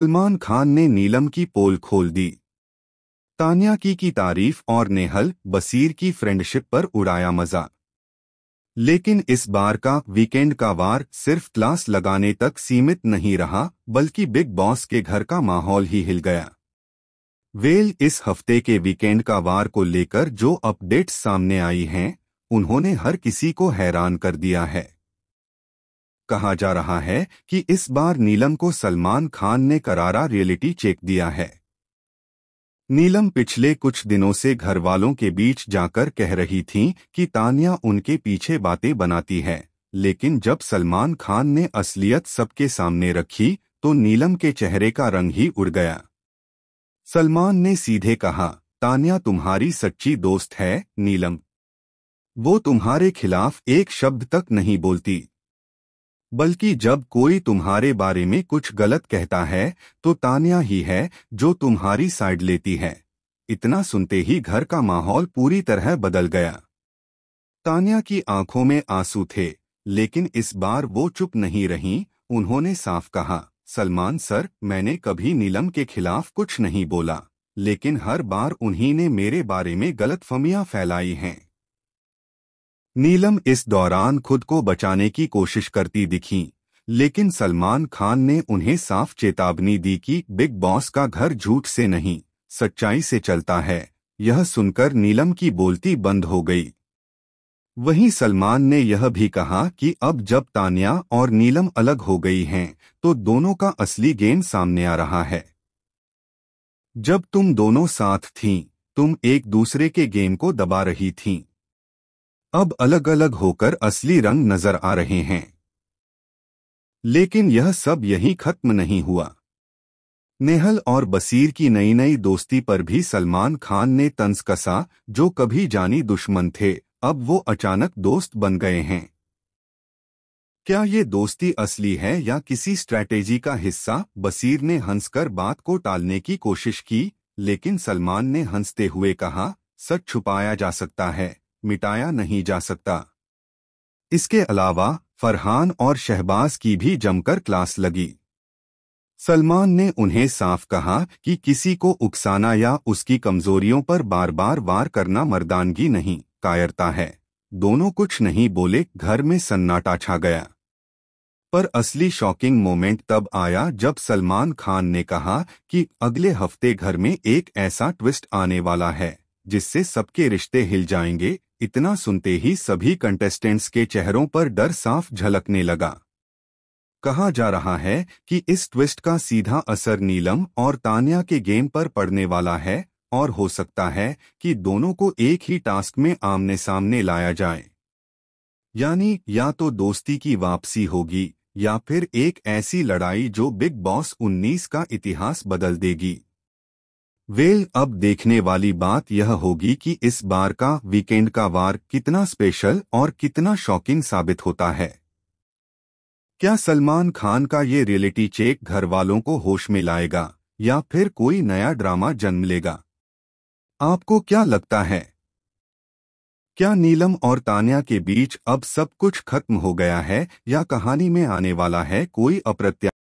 सलमान खान ने नीलम की पोल खोल दी। तान्या की तारीफ और नेहल बसीर की फ्रेंडशिप पर उड़ाया मजा। लेकिन इस बार का वीकेंड का वार सिर्फ क्लास लगाने तक सीमित नहीं रहा, बल्कि बिग बॉस के घर का माहौल ही हिल गया। वेल, इस हफ्ते के वीकेंड का वार को लेकर जो अपडेट्स सामने आई हैं, उन्होंने हर किसी को हैरान कर दिया है। कहा जा रहा है कि इस बार नीलम को सलमान खान ने करारा रियलिटी चेक दिया है। नीलम पिछले कुछ दिनों से घर वालों के बीच जाकर कह रही थीं कि तान्या उनके पीछे बातें बनाती है, लेकिन जब सलमान खान ने असलियत सबके सामने रखी तो नीलम के चेहरे का रंग ही उड़ गया। सलमान ने सीधे कहा, तान्या तुम्हारी सच्ची दोस्त है नीलम। वो तुम्हारे खिलाफ एक शब्द तक नहीं बोलती, बल्कि जब कोई तुम्हारे बारे में कुछ गलत कहता है तो तान्या ही है जो तुम्हारी साइड लेती है। इतना सुनते ही घर का माहौल पूरी तरह बदल गया। तान्या की आंखों में आंसू थे, लेकिन इस बार वो चुप नहीं रहीं। उन्होंने साफ कहा, सलमान सर, मैंने कभी नीलम के खिलाफ कुछ नहीं बोला, लेकिन हर बार उन्हीं ने मेरे बारे में गलतफहमियां फैलाई हैं। नीलम इस दौरान खुद को बचाने की कोशिश करती दिखीं, लेकिन सलमान खान ने उन्हें साफ चेतावनी दी कि बिग बॉस का घर झूठ से नहीं, सच्चाई से चलता है। यह सुनकर नीलम की बोलती बंद हो गई। वहीं सलमान ने यह भी कहा कि अब जब तान्या और नीलम अलग हो गई हैं, तो दोनों का असली गेम सामने आ रहा है। जब तुम दोनों साथ थीं, तुम एक दूसरे के गेम को दबा रही थीं। अब अलग अलग होकर असली रंग नजर आ रहे हैं। लेकिन यह सब यहीं खत्म नहीं हुआ। नेहल और बसीर की नई नई दोस्ती पर भी सलमान खान ने तंज कसा। जो कभी जानी दुश्मन थे, अब वो अचानक दोस्त बन गए हैं। क्या ये दोस्ती असली है या किसी स्ट्रैटेजी का हिस्सा? बसीर ने हंसकर बात को टालने की कोशिश की, लेकिन सलमान ने हंसते हुए कहा, सच छुपाया जा सकता है, मिटाया नहीं जा सकता। इसके अलावा फरहान और शहबाज की भी जमकर क्लास लगी। सलमान ने उन्हें साफ कहा कि किसी को उकसाना या उसकी कमजोरियों पर बार बार वार करना मर्दानगी नहीं, कायरता है। दोनों कुछ नहीं बोले। घर में सन्नाटा छा गया। पर असली शॉकिंग मोमेंट तब आया जब सलमान खान ने कहा कि अगले हफ्ते घर में एक ऐसा ट्विस्ट आने वाला है जिससे सबके रिश्ते हिल जाएंगे। इतना सुनते ही सभी कंटेस्टेंट्स के चेहरों पर डर साफ झलकने लगा। कहा जा रहा है कि इस ट्विस्ट का सीधा असर नीलम और तान्या के गेम पर पड़ने वाला है, और हो सकता है कि दोनों को एक ही टास्क में आमने सामने लाया जाए। यानी या तो दोस्ती की वापसी होगी या फिर एक ऐसी लड़ाई जो बिग बॉस 19 का इतिहास बदल देगी। वेल, अब देखने वाली बात यह होगी कि इस बार का वीकेंड का वार कितना स्पेशल और कितना शॉकिंग साबित होता है। क्या सलमान खान का ये रियलिटी चेक घर वालों को होश में लाएगा या फिर कोई नया ड्रामा जन्म लेगा? आपको क्या लगता है? क्या नीलम और तान्या के बीच अब सब कुछ खत्म हो गया है या कहानी में आने वाला है कोई अप्रत्याशित